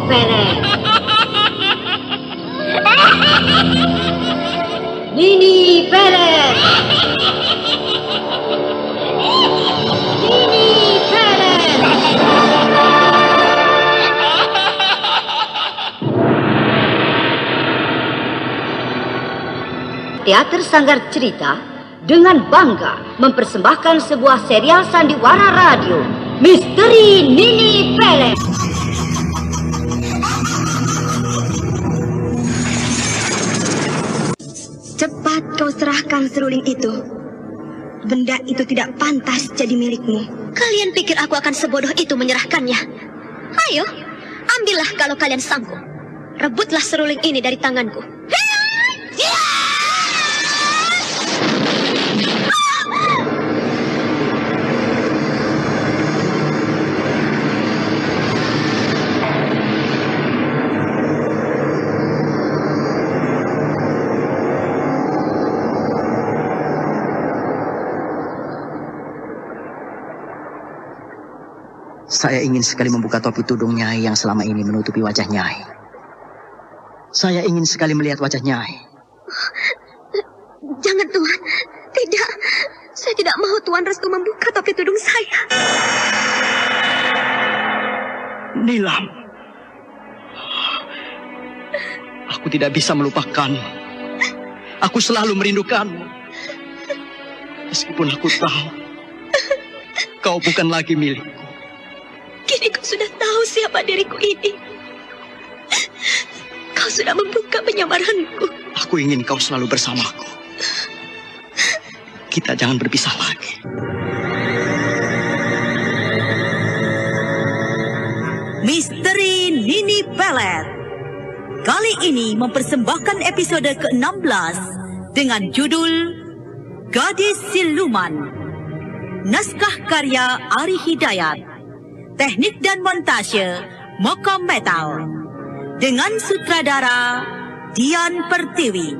Pelet. Nini Pelet. Nini Pelet. Teater Sanggar Cerita dengan bangga mempersembahkan sebuah serial sandiwara radio, Misteri Nini Pelet. Cepat kau serahkan seruling itu. Benda itu tidak pantas jadi milikmu. Kalian pikir aku akan sebodoh itu menyerahkannya? Ayo, ambillah kalau kalian sanggup. Rebutlah seruling ini dari tanganku. Saya ingin sekali membuka topi tudung Nyai yang selama ini menutupi wajah Nyai. Saya ingin sekali melihat wajah Nyai. Jangan, Tuan. Tidak. Saya tidak mau Tuan Restu membuka topi tudung saya. Nilam. Aku tidak bisa melupakanmu. Aku selalu merindukanmu. Meskipun aku tahu kau bukan lagi milikku. Kini kau sudah tahu siapa diriku ini. Kau sudah membuka penyamaranku. Aku ingin kau selalu bersamaku. Kita jangan berpisah lagi. Misteri Nini Pelet. Kali ini mempersembahkan episode ke-16 dengan judul Gadis Siluman. Naskah karya Ari Hidayat. Teknik dan montase Moko Metal. Dengan sutradara Dian Pertiwi.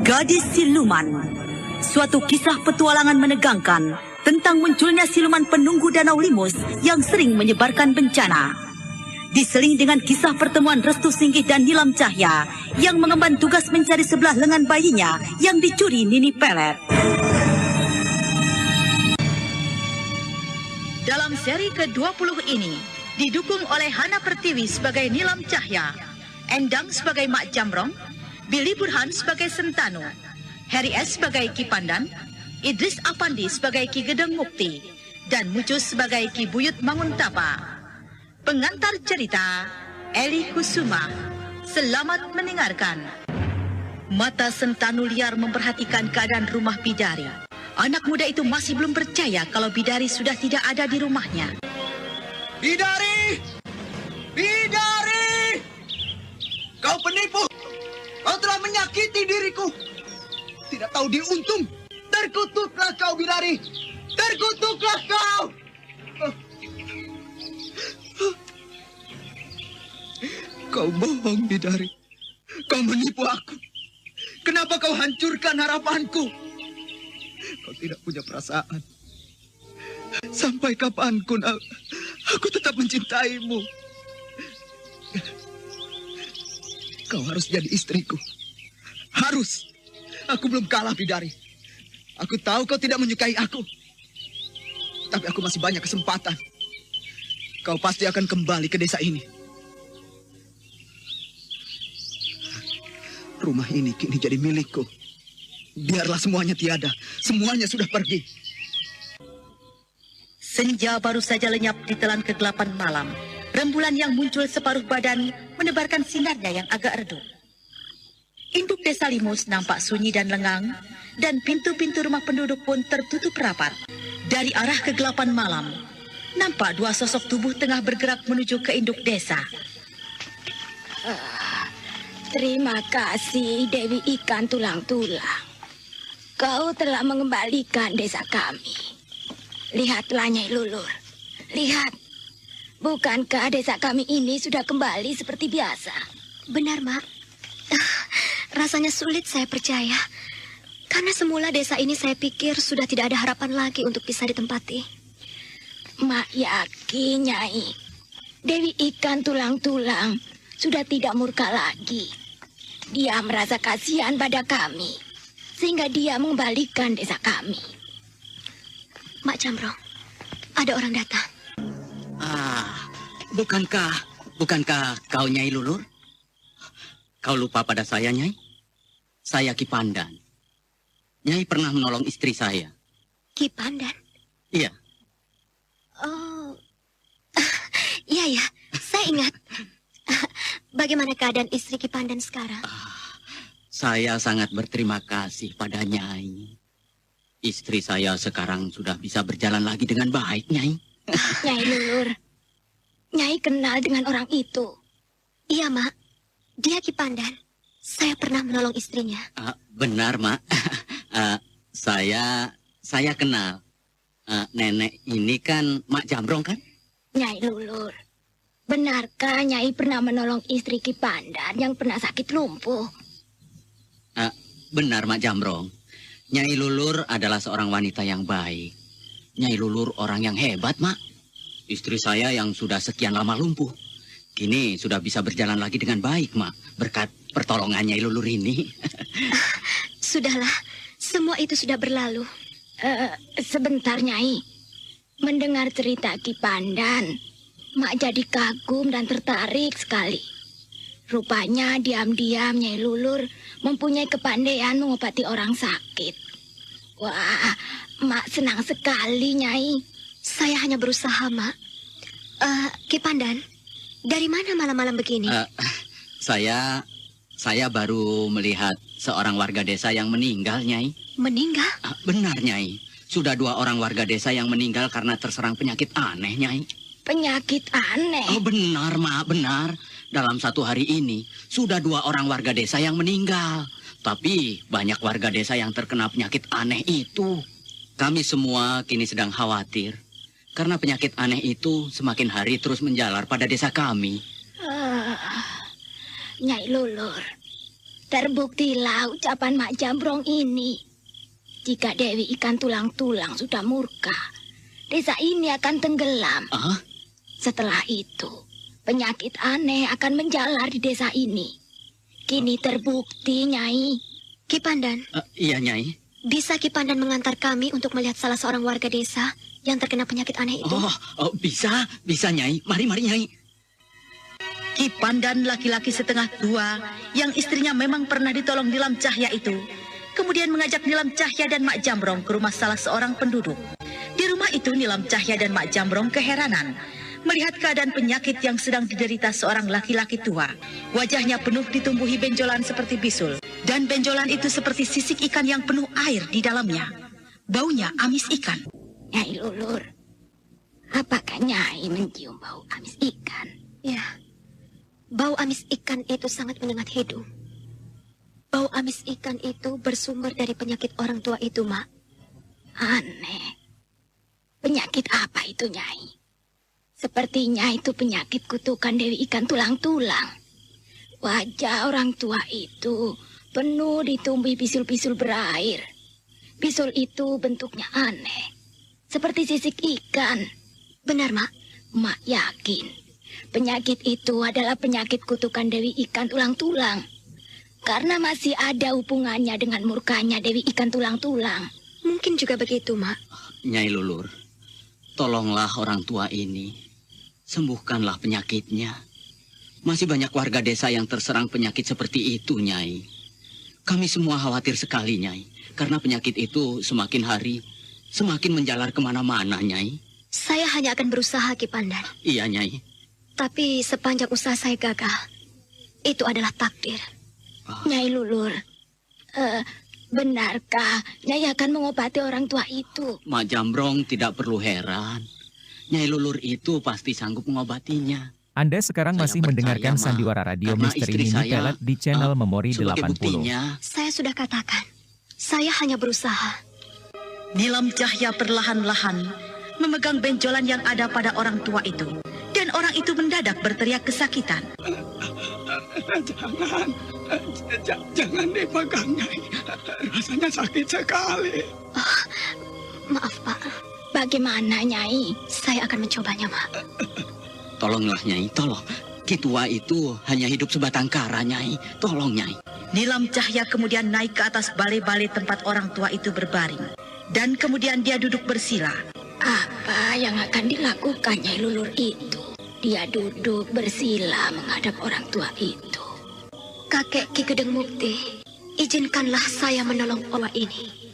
Gadis Siluman. Suatu kisah petualangan menegangkan tentang munculnya siluman penunggu Danau Limus yang sering menyebarkan bencana. Diseling dengan kisah pertemuan Restu Singgih dan Nilam Cahya yang mengemban tugas mencari sebelah lengan bayinya yang dicuri Nini Pelet. Dalam seri ke-20 ini, didukung oleh Hana Pertiwi sebagai Nilam Cahya, Endang sebagai Mak Jamrong, Billy Burhan sebagai Sentanu, Harry S sebagai Ki Pandan, Idris Afandi sebagai Ki Gedeng Mukti, dan Mucus sebagai Ki Buyut Manguntapa. Pengantar cerita, Eli Kusuma. Selamat mendengarkan. Mata Sentanu liar memperhatikan keadaan rumah Bidari. Anak muda itu masih belum percaya kalau Bidari sudah tidak ada di rumahnya. Bidari! Bidari! Kau penipu! Kau telah menyakiti diriku! Tidak tahu diuntung! Terkutuklah kau, Bidari! Terkutuklah kau! Kau bohong, Bidari. Kau menipu aku. Kenapa kau hancurkan harapanku? Kau tidak punya perasaan. Sampai kapanpun aku tetap mencintaimu. Kau harus jadi istriku. Harus. Aku belum kalah, Bidari. Aku tahu kau tidak menyukai aku. Tapi aku masih banyak kesempatan. Kau pasti akan kembali ke desa ini. Rumah ini kini jadi milikku. Biarlah semuanya tiada. Semuanya sudah pergi. Senja baru saja lenyap di telan kegelapan malam. Rembulan yang muncul separuh badan menebarkan sinarnya yang agak redup. Induk desa Limus nampak sunyi dan lengang, dan pintu-pintu rumah penduduk pun tertutup rapat. Dari arah kegelapan malam, nampak dua sosok tubuh tengah bergerak menuju ke induk desa. Terima kasih Dewi Ikan Tulang-Tulang. Kau telah mengembalikan desa kami. Lihatlah Nyai Lulur. Lihat. Bukankah desa kami ini sudah kembali seperti biasa? Benar, Mak. Rasanya sulit saya percaya. Karena semula desa ini saya pikir sudah tidak ada harapan lagi untuk bisa ditempati. Mak yakin, Nyai. Dewi Ikan Tulang-Tulang sudah tidak murka lagi. Dia merasa kasihan pada kami, sehingga dia mengembalikan desa kami. Mak Jamrong, ada orang datang. Bukankah kau Nyai Lulur? Kau lupa pada saya, Nyai? Saya Ki Pandan. Nyai pernah menolong istri saya. Ki Pandan? Iya. Oh, iya, saya ingat. Bagaimana keadaan istri Ki Pandan sekarang? Saya sangat berterima kasih pada Nyai. Istri saya sekarang sudah bisa berjalan lagi dengan baik, Nyai. Nyai Lulur, Nyai kenal dengan orang itu. Iya, Mak. Dia Ki Pandan. Saya pernah menolong istrinya. Benar, Mak. Saya kenal. Nenek ini kan Mak Jamrong, kan? Nyai Lulur, benarkah Nyai pernah menolong istri Ki Pandan yang pernah sakit lumpuh? Benar, Mak Jamrong. Nyai Lulur adalah seorang wanita yang baik. Nyai Lulur orang yang hebat, Mak. Istri saya yang sudah sekian lama lumpuh, kini sudah bisa berjalan lagi dengan baik, Mak. Berkat pertolongan Nyai Lulur ini. Sudahlah, semua itu sudah berlalu. Sebentar, Nyai. Mendengar cerita Ki Pandan, Mak jadi kagum dan tertarik sekali. Rupanya diam-diam Nyai Lulur mempunyai kepandaian mengobati orang sakit. Wah, Mak senang sekali, Nyai. Saya hanya berusaha, Mak. Ki Pandan, dari mana malam-malam begini? Saya baru melihat seorang warga desa yang meninggal, Nyai. Meninggal? Benar, Nyai. Sudah 2 orang warga desa yang meninggal karena terserang penyakit aneh, Nyai. Penyakit aneh? Oh, benar, Mak, benar. Dalam 1 hari ini, sudah 2 orang warga desa yang meninggal. Tapi banyak warga desa yang terkena penyakit aneh itu. Kami semua kini sedang khawatir. Karena penyakit aneh itu semakin hari terus menjalar pada desa kami. Nyai Lulur, terbuktilah ucapan Mak Jamrong ini. Jika Dewi Ikan Tulang-Tulang sudah murka, desa ini akan tenggelam. Setelah itu, penyakit aneh akan menjalar di desa ini. Kini terbukti, Nyai. Ki Pandan. Iya, Nyai. Bisa Ki Pandan mengantar kami untuk melihat salah seorang warga desa yang terkena penyakit aneh itu? Bisa, Nyai. Mari, Nyai. Ki Pandan laki-laki setengah tua yang istrinya memang pernah ditolong Nilam Cahya itu, kemudian mengajak Nilam Cahya dan Mak Jamrong ke rumah salah seorang penduduk. Di rumah itu Nilam Cahya dan Mak Jamrong keheranan melihat keadaan penyakit yang sedang diderita seorang laki-laki tua. Wajahnya penuh ditumbuhi benjolan seperti bisul, dan benjolan itu seperti sisik ikan yang penuh air di dalamnya. Baunya amis ikan. Nyai Lulur, apakah Nyai mencium bau amis ikan? Ya, bau amis ikan itu sangat menyengat hidung. Bau amis ikan itu bersumber dari penyakit orang tua itu, Mak. Aneh. Penyakit apa itu, Nyai? Sepertinya itu penyakit kutukan Dewi Ikan Tulang-Tulang. Wajah orang tua itu penuh ditumbuhi bisul-bisul berair. Bisul itu bentuknya aneh, seperti sisik ikan. Benar, Mak? Mak yakin penyakit itu adalah penyakit kutukan Dewi Ikan Tulang-Tulang. Karena masih ada hubungannya dengan murkanya Dewi Ikan Tulang-Tulang. Mungkin juga begitu, Mak. Nyai Lulur, tolonglah orang tua ini. Sembuhkanlah penyakitnya. Masih banyak warga desa yang terserang penyakit seperti itu, Nyai. Kami semua khawatir sekali, Nyai. Karena penyakit itu semakin hari semakin menjalar kemana-mana, Nyai. Saya hanya akan berusaha, Ki Pandan. Iya, Nyai. Tapi sepanjang usaha saya gagal, itu adalah takdir. Nyai Lulur, benarkah Nyai akan mengobati orang tua itu? Mak Jamrong tidak perlu heran. Nyai Lulur itu pasti sanggup mengobatinya. Anda sekarang masih mendengarkan Sandiwara Radio Misteri Mini Pelet di channel Memori 80. Saya sudah katakan, saya hanya berusaha. Nilam Cahya perlahan-lahan memegang benjolan yang ada pada orang tua itu. Dan orang itu mendadak berteriak kesakitan. Jangan dipegang, Nyai. Rasanya sakit sekali. Maaf, Pak. Bagaimana, Nyai? Saya akan mencobanya, Mak. Tolonglah Nyai, tolong. Kitua itu hanya hidup sebatang kara, Nyai. Tolong, Nyai. Nilam Cahya kemudian naik ke atas balai-balai tempat orang tua itu berbaring. Dan kemudian dia duduk bersila. Apa yang akan dilakukan Nyai Lulur itu? Dia duduk bersila menghadap orang tua itu. Kakek Ki Gedeng Mukti, izinkanlah saya menolong owa ini.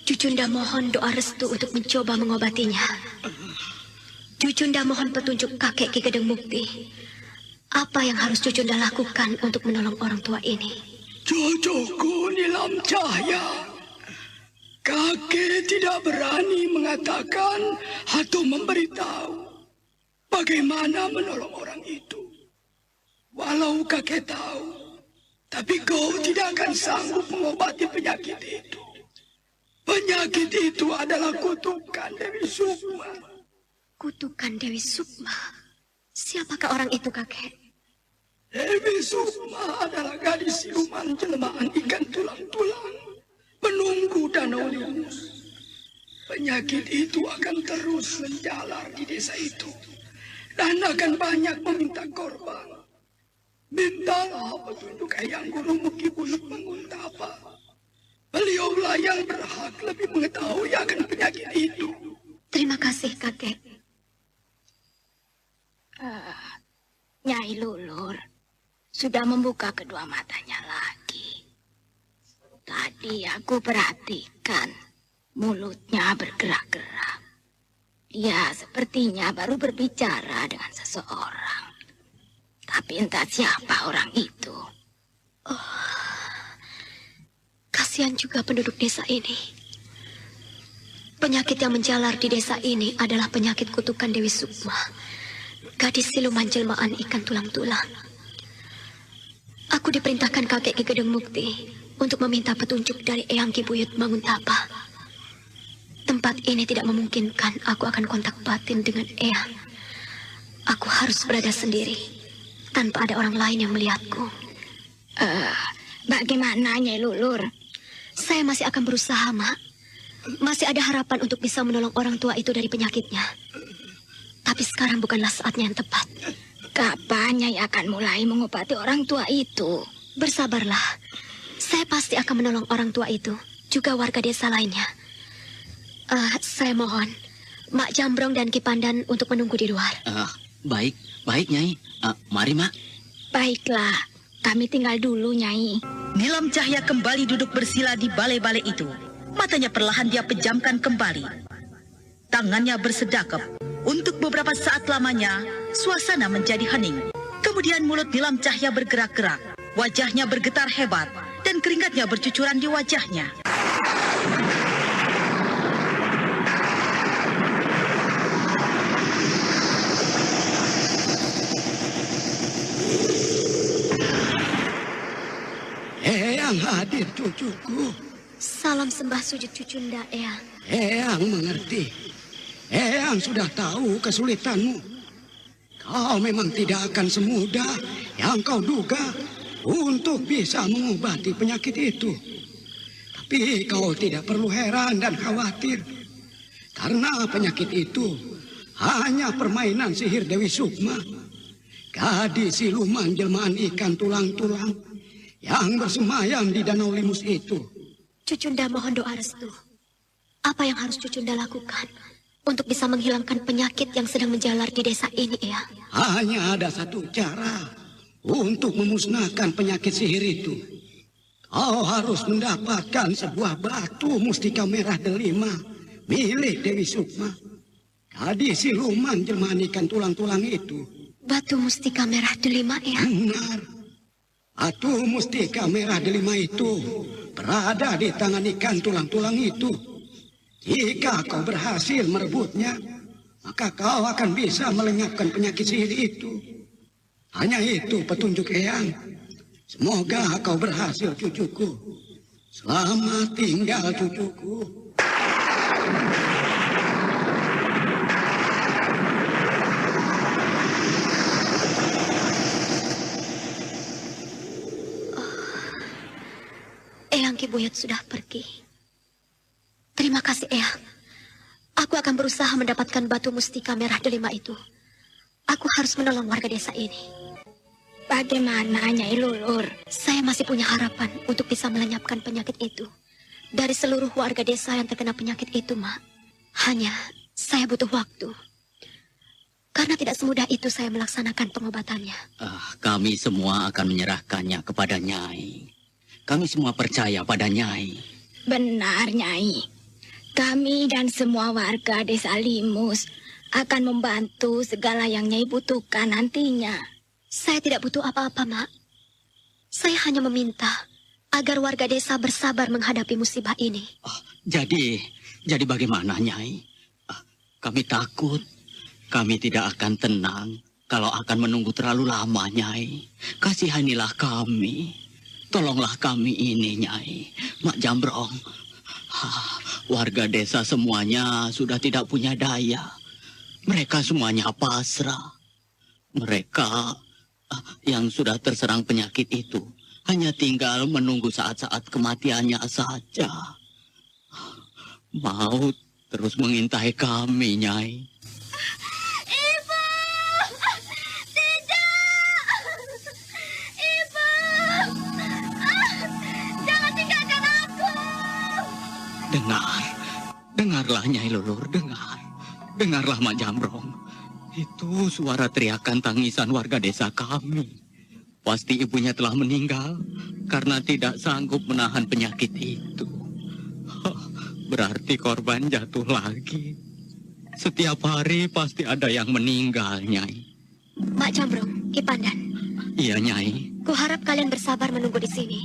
Cucunda mohon doa restu untuk mencoba mengobatinya. Cucunda mohon petunjuk kakek Ki Gedeng Mukti. Apa yang harus Cucunda lakukan untuk menolong orang tua ini? Cucuku Nilam Cahya, kakek tidak berani mengatakan atau memberitahu bagaimana menolong orang itu. Walau kakek tahu, tapi kau tidak akan sanggup mengobati penyakit itu. Penyakit itu adalah kutukan Dewi Sukma. Kutukan Dewi Sukma? Siapakah orang itu, kakek? Dewi Sukma adalah gadis siluman jelmaan ikan tulang-tulang, menunggu Danau Limus. Penyakit itu akan terus menjalar di desa itu dan akan banyak meminta korban. Mintalah petunjuk Eyang Guru Muki Buyut Manguntapa. Beliaulah yang berhak lebih mengetahui akan penyakit itu. Terima kasih, kakek. Nyai Lulur sudah membuka kedua matanya lagi. Tadi aku perhatikan mulutnya bergerak-gerak. Dia sepertinya baru berbicara dengan seseorang. Tapi entah siapa orang itu. Kasihan juga penduduk desa ini. Penyakit yang menjalar di desa ini adalah penyakit kutukan Dewi Sukma, gadis siluman jelmaan ikan tulang-tulang. Aku diperintahkan kakek Ki Gedeng Mukti untuk meminta petunjuk dari Eyang Ki Buyut Manguntapa. Tempat ini tidak memungkinkan aku akan kontak batin dengan Eyang. Aku harus berada sendiri, tanpa ada orang lain yang melihatku. Bagaimana Nyai Lulur? Saya masih akan berusaha, Mak. Masih ada harapan untuk bisa menolong orang tua itu dari penyakitnya. Tapi sekarang bukanlah saatnya yang tepat. Kapan Nyai akan mulai mengobati orang tua itu? Bersabarlah. Saya pasti akan menolong orang tua itu, juga warga desa lainnya. Saya mohon, Mak Jambrong dan Ki Pandan untuk menunggu di luar. Baik Nyai. Mari, Mak. Baiklah, kami tinggal dulu, Nyai. Nilam Cahya kembali duduk bersila di balai-balai itu. Matanya perlahan dia pejamkan kembali. Tangannya bersedekap. Untuk beberapa saat lamanya, suasana menjadi hening. Kemudian mulut Nilam Cahya bergerak-gerak. Wajahnya bergetar hebat dan keringatnya bercucuran di wajahnya. Eyang hadir, cucuku. Salam sembah sujud Cucunda, Eyang. Eyang mengerti. Eyang sudah tahu kesulitanmu. Kau memang tidak akan semudah yang kau duga untuk bisa mengobati penyakit itu. Tapi kau tidak perlu heran dan khawatir. Karena penyakit itu hanya permainan sihir Dewi Sukma, gadis siluman jelmaan ikan tulang-tulang yang bersemayam di Danau Limus itu. Cucunda mohon doa restu. Apa yang harus Cucunda lakukan untuk bisa menghilangkan penyakit yang sedang menjalar di desa ini, Eyang? Hanya ada satu cara untuk memusnahkan penyakit sihir itu. Kau harus mendapatkan sebuah batu mustika merah delima milik Dewi Sukma, gadis siluman jelmaan ikan tulang-tulang itu. Batu mustika merah delima, Eyang? Benar. Batu mustika merah delima itu berada di tangan ikan tulang-tulang itu. Jika kau berhasil merebutnya, maka kau akan bisa melenyapkan penyakit sihir itu. Hanya itu petunjuk Eyang. Semoga kau berhasil, cucuku. Selamat tinggal, cucuku. Eyang Ki Buyut sudah pergi. Terima kasih, Eyang. Aku akan berusaha mendapatkan batu mustika merah delima itu. Aku harus menolong warga desa ini. Bagaimana, Nyai Lulur? Saya masih punya harapan untuk bisa melenyapkan penyakit itu dari seluruh warga desa yang terkena penyakit itu, Mak. Hanya saya butuh waktu. Karena tidak semudah itu saya melaksanakan pengobatannya. Kami semua akan menyerahkannya kepada Nyai. Kami semua percaya pada Nyai. Benar, Nyai. Kami dan semua warga desa Limus akan membantu segala yang Nyai butuhkan nantinya. Saya tidak butuh apa-apa, Mak. Saya hanya meminta agar warga desa bersabar menghadapi musibah ini. Jadi bagaimana, Nyai? Kami takut. Kami tidak akan tenang kalau akan menunggu terlalu lama, Nyai. Kasihanilah kami. Tolonglah kami ini, Nyai. Mak Jambrong. Warga desa semuanya sudah tidak punya daya. Mereka semuanya pasrah. Mereka yang sudah terserang penyakit itu hanya tinggal menunggu saat-saat kematiannya saja. Maut terus mengintai kami, Nyai. Ibu! Tidak! Ibu! Jangan tinggalkan aku! Dengarlah Nyai Lulur, Dengarlah Mak Jambrong. Itu suara teriakan tangisan warga desa kami. Pasti ibunya telah meninggal karena tidak sanggup menahan penyakit itu. Berarti korban jatuh lagi. Setiap hari pasti ada yang meninggal, Nyai. Mak Jambrong, Ki Pandan. Iya, Nyai. Kuharap kalian bersabar menunggu di sini.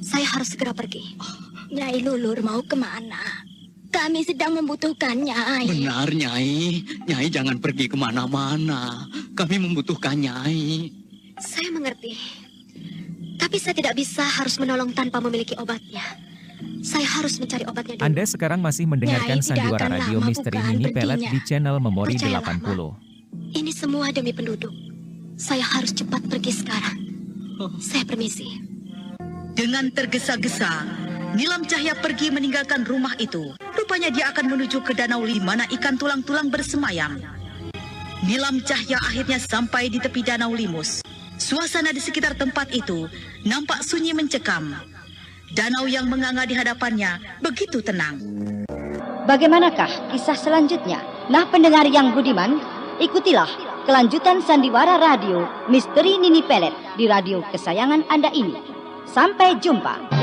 Saya harus segera pergi. Nyai Lulur mau kemana? Kami sedang membutuhkan Nyai. Benar, Nyai. Nyai jangan pergi kemana-mana. Kami membutuhkan Nyai. Saya mengerti. Tapi saya tidak bisa harus menolong tanpa memiliki obatnya. Saya harus mencari obatnya dulu. Anda sekarang masih mendengarkan Nyai, Sandiwara Radio Misteri Mini Pelet di channel Memori Percayalah, 80. Ini semua demi penduduk. Saya harus cepat pergi sekarang. Saya permisi. Dengan tergesa-gesa, Nilam Cahya pergi meninggalkan rumah itu. Rupanya dia akan menuju ke danau di mana ikan tulang-tulang bersemayam. Nilam Cahya akhirnya sampai di tepi danau Limus. Suasana di sekitar tempat itu nampak sunyi mencekam. Danau yang menganga di hadapannya begitu tenang. Bagaimanakah kisah selanjutnya? Nah, pendengar yang budiman, ikutilah kelanjutan Sandiwara Radio Misteri Nini Pelet di radio kesayangan Anda ini. Sampai jumpa.